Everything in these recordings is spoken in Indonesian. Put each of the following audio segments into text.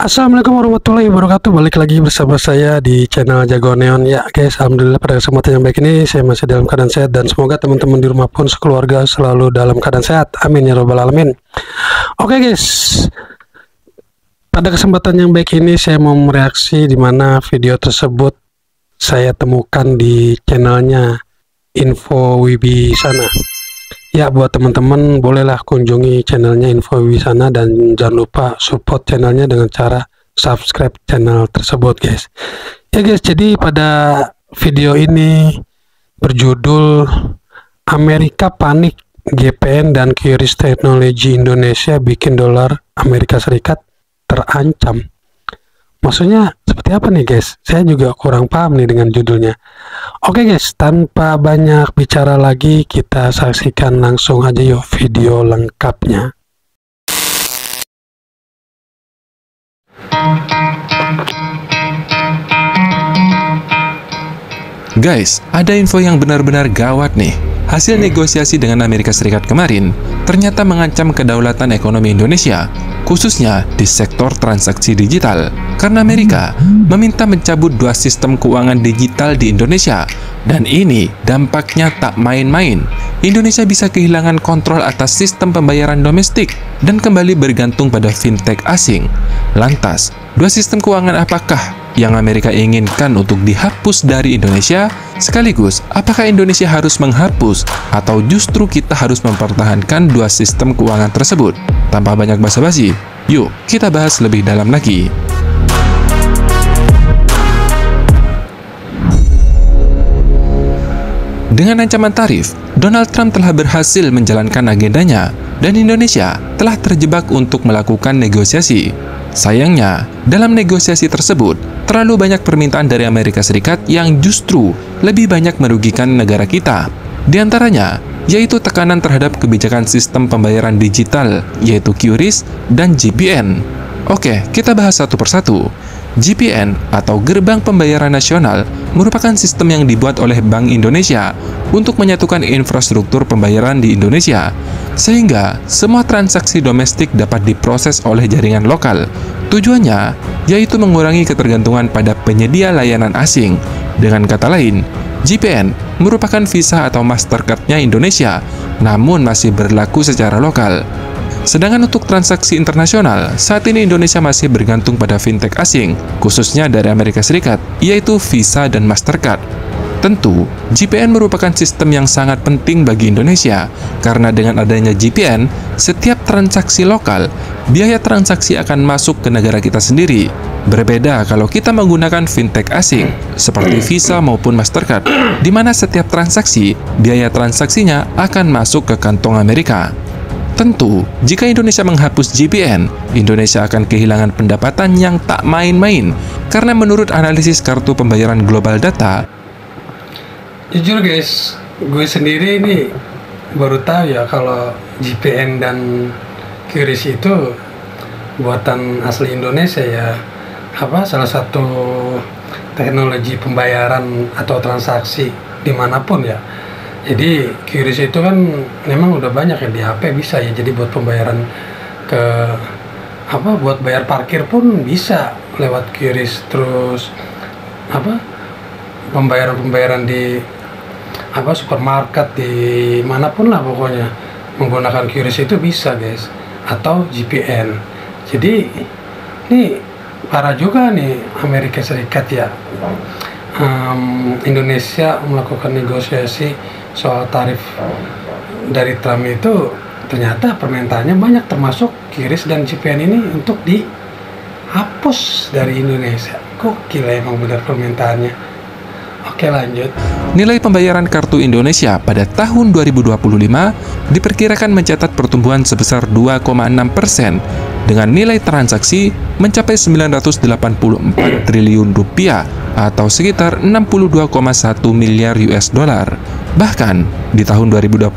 Assalamualaikum warahmatullahi wabarakatuh. Balik lagi bersama saya di channel Jago Neon. Ya guys, alhamdulillah pada kesempatan yang baik ini saya masih dalam keadaan sehat dan semoga teman-teman di rumah pun sekeluarga selalu dalam keadaan sehat. Amin ya robbal alamin. Oke guys, pada kesempatan yang baik ini saya mau mereaksi di mana video tersebut saya temukan di channelnya Info Wibisana. Ya, buat teman-teman bolehlah kunjungi channelnya Info Wibisana dan jangan lupa support channelnya dengan cara subscribe channel tersebut guys. Ya guys, jadi pada video ini berjudul Amerika Panik, GPN dan QRIS Teknologi Indonesia bikin dolar Amerika Serikat terancam. Maksudnya seperti apa nih guys? Saya juga kurang paham nih dengan judulnya. Oke guys, tanpa banyak bicara lagi, kita saksikan langsung aja yuk video lengkapnya. Guys, ada info yang benar-benar gawat nih. Hasil negosiasi dengan Amerika Serikat kemarin ternyata mengancam kedaulatan ekonomi Indonesia, khususnya di sektor transaksi digital. Karena Amerika meminta mencabut 2 sistem keuangan digital di Indonesia. Dan ini dampaknya tak main-main. Indonesia bisa kehilangan kontrol atas sistem pembayaran domestik dan kembali bergantung pada fintech asing. Lantas, 2 sistem keuangan apakah yang Amerika inginkan untuk dihapus dari Indonesia? Sekaligus, apakah Indonesia harus menghapus atau justru kita harus mempertahankan 2 sistem keuangan tersebut? Tanpa banyak basa-basi, yuk kita bahas lebih dalam lagi. Dengan ancaman tarif, Donald Trump telah berhasil menjalankan agendanya dan Indonesia telah terjebak untuk melakukan negosiasi. Sayangnya, dalam negosiasi tersebut, terlalu banyak permintaan dari Amerika Serikat yang justru lebih banyak merugikan negara kita. Di antaranya, yaitu tekanan terhadap kebijakan sistem pembayaran digital, yaitu QRIS dan GPN. Oke, kita bahas satu persatu. GPN atau Gerbang Pembayaran Nasional merupakan sistem yang dibuat oleh Bank Indonesia untuk menyatukan infrastruktur pembayaran di Indonesia, sehingga semua transaksi domestik dapat diproses oleh jaringan lokal. Tujuannya yaitu mengurangi ketergantungan pada penyedia layanan asing. Dengan kata lain, GPN merupakan Visa atau Mastercard-nya Indonesia, namun masih berlaku secara lokal. Sedangkan untuk transaksi internasional, saat ini Indonesia masih bergantung pada fintech asing, khususnya dari Amerika Serikat, yaitu Visa dan Mastercard. Tentu, GPN merupakan sistem yang sangat penting bagi Indonesia, karena dengan adanya GPN, setiap transaksi lokal, biaya transaksi akan masuk ke negara kita sendiri. Berbeda kalau kita menggunakan fintech asing, seperti Visa maupun Mastercard, di mana setiap transaksi, biaya transaksinya akan masuk ke kantong Amerika. Tentu, jika Indonesia menghapus GPN, Indonesia akan kehilangan pendapatan yang tak main-main, karena menurut analisis kartu pembayaran global data, Jujur guys, gue sendiri ini baru tahu ya kalau GPN dan QRIS itu buatan asli Indonesia ya. Salah satu teknologi pembayaran atau transaksi dimanapun ya. Jadi QRIS itu kan memang udah banyak ya di HP bisa ya, jadi buat pembayaran buat bayar parkir pun bisa lewat QRIS. Terus pembayaran di supermarket di manapun lah pokoknya menggunakan QRIS itu bisa guys, atau GPN. Jadi ini parah juga nih Amerika Serikat ya. Indonesia melakukan negosiasi soal tarif dari Trump itu, ternyata permintaannya banyak, termasuk QRIS dan GPN ini untuk dihapus dari Indonesia. Gokil emang benar permintaannya. Oke, lanjut. Nilai pembayaran kartu Indonesia pada tahun 2025 diperkirakan mencatat pertumbuhan sebesar 2,6%, dengan nilai transaksi mencapai 984 triliun rupiah atau sekitar 62,1 miliar US dollar. Bahkan, di tahun 2029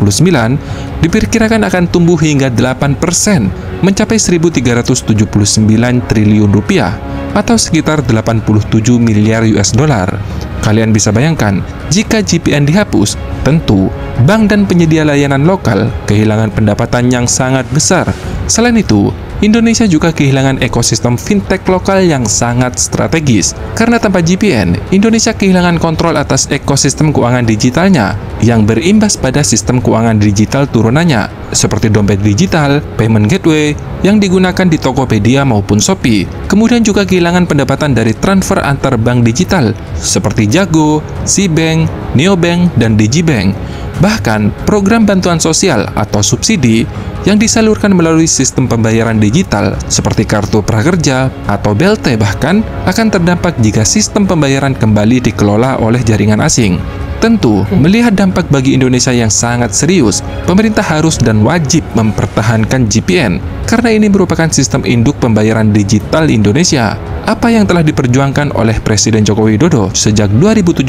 diperkirakan akan tumbuh hingga 8%, mencapai 1.379 triliun rupiah atau sekitar 87 miliar US dollar. Kalian bisa bayangkan, jika GPN dihapus, tentu bank dan penyedia layanan lokal kehilangan pendapatan yang sangat besar. Selain itu, Indonesia juga kehilangan ekosistem fintech lokal yang sangat strategis. Karena tanpa GPN, Indonesia kehilangan kontrol atas ekosistem keuangan digitalnya yang berimbas pada sistem keuangan digital turunannya, seperti dompet digital, payment gateway, yang digunakan di Tokopedia maupun Shopee. Kemudian juga kehilangan pendapatan dari transfer antar bank digital, seperti Jago, Sibank, Neobank, dan Digibank. Bahkan, program bantuan sosial atau subsidi yang disalurkan melalui sistem pembayaran digital seperti kartu prakerja atau BLT bahkan akan terdampak jika sistem pembayaran kembali dikelola oleh jaringan asing. Tentu, melihat dampak bagi Indonesia yang sangat serius, pemerintah harus dan wajib mempertahankan GPN karena ini merupakan sistem induk pembayaran digital Indonesia. Apa yang telah diperjuangkan oleh Presiden Joko Widodo sejak 2017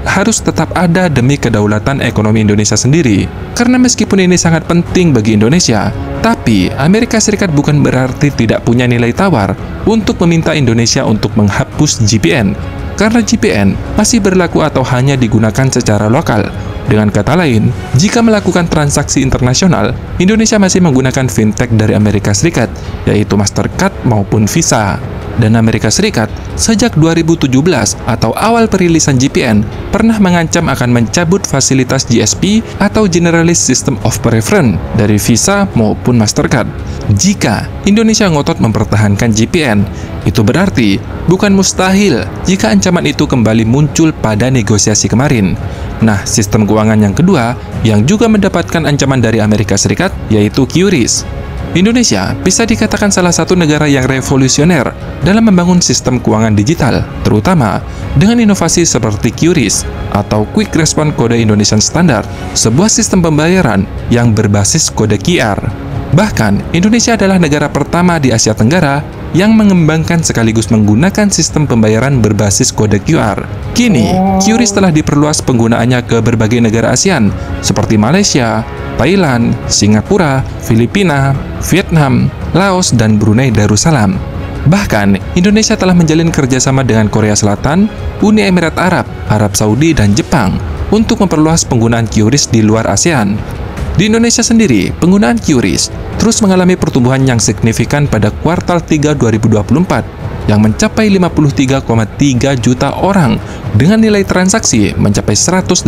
harus tetap ada demi kedaulatan ekonomi Indonesia sendiri. Karena meskipun ini sangat penting bagi Indonesia, tapi Amerika Serikat bukan berarti tidak punya nilai tawar untuk meminta Indonesia untuk menghapus GPN. Karena GPN masih berlaku atau hanya digunakan secara lokal. Dengan kata lain, jika melakukan transaksi internasional, Indonesia masih menggunakan fintech dari Amerika Serikat, yaitu Mastercard maupun Visa. Dan Amerika Serikat, sejak 2017 atau awal perilisan GPN, pernah mengancam akan mencabut fasilitas GSP atau Generalist System of Preference dari Visa maupun Mastercard. Jika Indonesia ngotot mempertahankan GPN, itu berarti bukan mustahil jika ancaman itu kembali muncul pada negosiasi kemarin. Nah, sistem keuangan yang kedua yang juga mendapatkan ancaman dari Amerika Serikat yaitu QRIS. Indonesia bisa dikatakan salah satu negara yang revolusioner dalam membangun sistem keuangan digital, terutama dengan inovasi seperti QRIS atau Quick Response Code Indonesian Standard, sebuah sistem pembayaran yang berbasis kode QR. Bahkan, Indonesia adalah negara pertama di Asia Tenggara yang mengembangkan sekaligus menggunakan sistem pembayaran berbasis kode QR. Kini, QRIS telah diperluas penggunaannya ke berbagai negara ASEAN, seperti Malaysia, Thailand, Singapura, Filipina, Vietnam, Laos, dan Brunei Darussalam. Bahkan, Indonesia telah menjalin kerjasama dengan Korea Selatan, Uni Emirat Arab, Arab Saudi, dan Jepang untuk memperluas penggunaan QRIS di luar ASEAN. Di Indonesia sendiri, penggunaan QRIS terus mengalami pertumbuhan yang signifikan pada kuartal 3 2024 yang mencapai 53,3 juta orang dengan nilai transaksi mencapai 188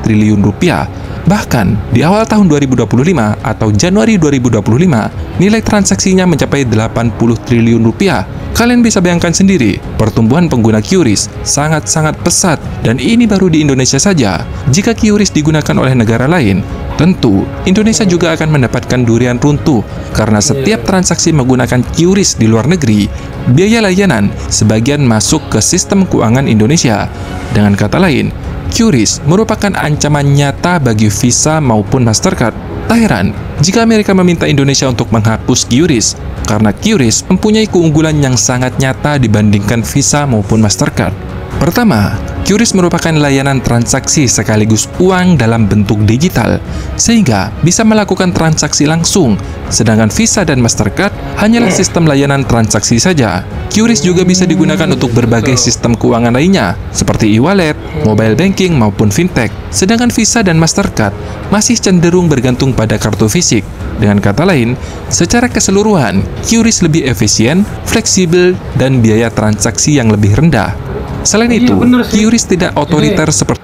triliun rupiah. Bahkan, di awal tahun 2025 atau Januari 2025, nilai transaksinya mencapai 80 triliun rupiah. Kalian bisa bayangkan sendiri, pertumbuhan pengguna QRIS sangat-sangat pesat dan ini baru di Indonesia saja. Jika QRIS digunakan oleh negara lain, tentu Indonesia juga akan mendapatkan durian runtuh karena setiap transaksi menggunakan QRIS di luar negeri, biaya layanan sebagian masuk ke sistem keuangan Indonesia. Dengan kata lain, QRIS merupakan ancaman nyata bagi Visa maupun Mastercard. Tak heran jika Amerika meminta Indonesia untuk menghapus QRIS, karena QRIS mempunyai keunggulan yang sangat nyata dibandingkan Visa maupun Mastercard. Pertama, QRIS merupakan layanan transaksi sekaligus uang dalam bentuk digital, sehingga bisa melakukan transaksi langsung, sedangkan Visa dan Mastercard hanyalah sistem layanan transaksi saja. QRIS juga bisa digunakan untuk berbagai sistem keuangan lainnya, seperti e-wallet, mobile banking, maupun fintech. Sedangkan Visa dan Mastercard masih cenderung bergantung pada kartu fisik. Dengan kata lain, secara keseluruhan, QRIS lebih efisien, fleksibel, dan biaya transaksi yang lebih rendah. Selain itu, QRIS tidak otoriter seperti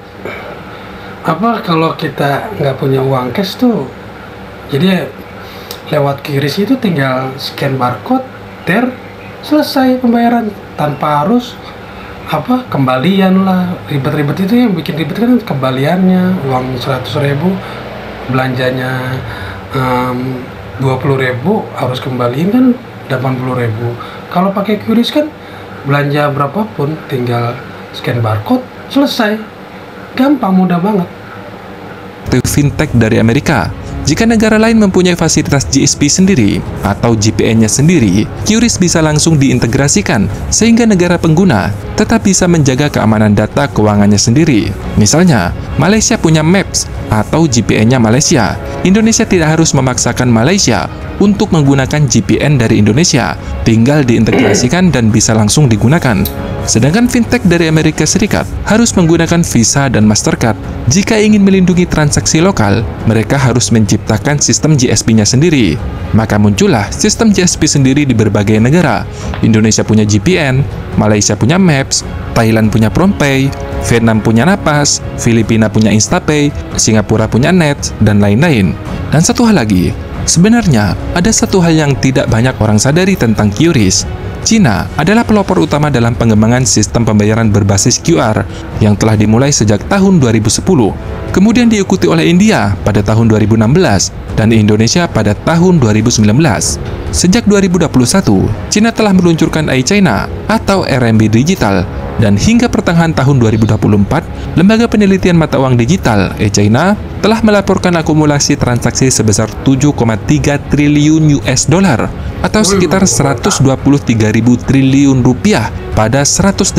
kalau kita nggak punya uang cash tuh, jadi lewat QRIS itu tinggal scan barcode, selesai pembayaran tanpa harus kembalian lah, ribet-ribet. Itu yang bikin ribet kan kembaliannya, uang 100.000 belanjanya 20.000 harus kembaliin kan 80.000. Kalau pakai QRIS kan belanja berapapun tinggal scan barcode, selesai, gampang, mudah banget. Fintech dari Amerika. Jika negara lain mempunyai fasilitas GSP sendiri atau GPN-nya sendiri, QRIS bisa langsung diintegrasikan sehingga negara pengguna tetap bisa menjaga keamanan data keuangannya sendiri. Misalnya, Malaysia punya Maps atau GPN-nya Malaysia. Indonesia tidak harus memaksakan Malaysia untuk menggunakan GPN dari Indonesia. tinggal diintegrasikan dan bisa langsung digunakan. Sedangkan fintech dari Amerika Serikat harus menggunakan Visa dan Mastercard. Jika ingin melindungi transaksi lokal, mereka harus menciptakan sistem GSP-nya sendiri. Maka muncullah sistem GSP sendiri di berbagai negara. Indonesia punya GPN, Malaysia punya Maps, Thailand punya PromptPay, Vietnam punya Napas, Filipina punya Instapay, Singapura punya Nets, dan lain-lain. Dan satu hal lagi, sebenarnya ada satu hal yang tidak banyak orang sadari tentang QRIS. Cina adalah pelopor utama dalam pengembangan sistem pembayaran berbasis QR yang telah dimulai sejak tahun 2010. Kemudian diikuti oleh India pada tahun 2016 dan Indonesia pada tahun 2019. Sejak 2021, Cina telah meluncurkan iChina atau RMB digital, dan hingga pertengahan tahun 2024, Lembaga Penelitian Mata Uang Digital (eChina) telah melaporkan akumulasi transaksi sebesar 7,3 triliun US dollar atau sekitar 123.000 triliun rupiah pada 180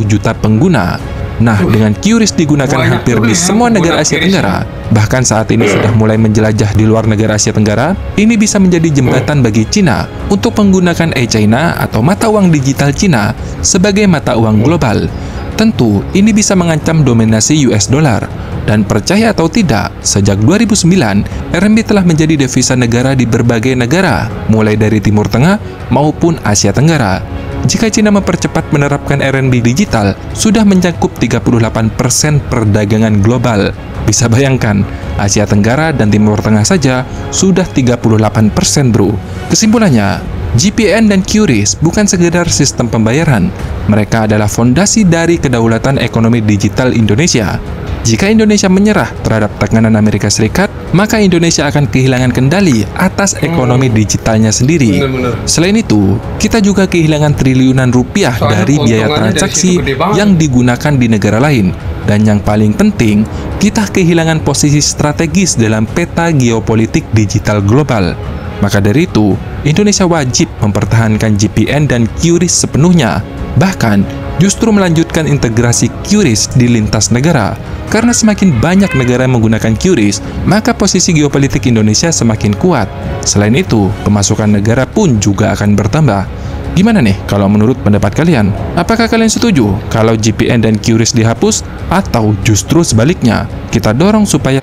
juta pengguna. Nah, dengan QRIS digunakan hampir di semua negara Asia Tenggara, bahkan saat ini sudah mulai menjelajah di luar negara Asia Tenggara, ini bisa menjadi jembatan bagi Cina untuk menggunakan eChina atau mata uang digital Cina sebagai mata uang global. Tentu, ini bisa mengancam dominasi US dollar. Dan percaya atau tidak, sejak 2009, RMB telah menjadi devisa negara di berbagai negara, mulai dari Timur Tengah maupun Asia Tenggara. Jika Cina mempercepat menerapkan RMB digital, sudah mencakup 38% perdagangan global. Bisa bayangkan, Asia Tenggara dan Timur Tengah saja sudah 38%, bro. Kesimpulannya, GPN dan QRIS bukan sekedar sistem pembayaran. Mereka adalah fondasi dari kedaulatan ekonomi digital Indonesia. Jika Indonesia menyerah terhadap tekanan Amerika Serikat, maka Indonesia akan kehilangan kendali atas ekonomi digitalnya sendiri. Selain itu, kita juga kehilangan triliunan rupiah dari biaya transaksi yang digunakan di negara lain. Dan yang paling penting, kita kehilangan posisi strategis dalam peta geopolitik digital global. Maka dari itu, Indonesia wajib mempertahankan GPN dan QRIS sepenuhnya. Bahkan, justru melanjutkan integrasi QRIS di lintas negara. Karena semakin banyak negara yang menggunakan QRIS, maka posisi geopolitik Indonesia semakin kuat. Selain itu, pemasukan negara pun juga akan bertambah. Gimana nih kalau menurut pendapat kalian? Apakah kalian setuju kalau GPN dan QRIS dihapus? Atau justru sebaliknya, kita dorong supaya...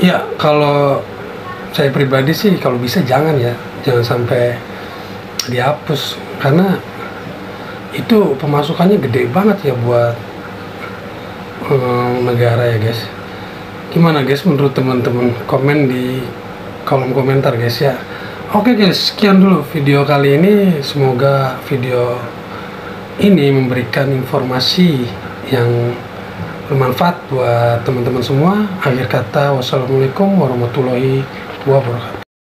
Ya, kalau saya pribadi sih kalau bisa jangan sampai dihapus. Karena itu pemasukannya gede banget ya buat negara ya guys. Gimana guys menurut teman-teman? Komen di kolom komentar guys ya. Oke guys, sekian dulu video kali ini. Semoga video ini memberikan informasi yang bermanfaat buat teman-teman semua. Akhir kata, wassalamualaikum warahmatullahi wabarakatuh.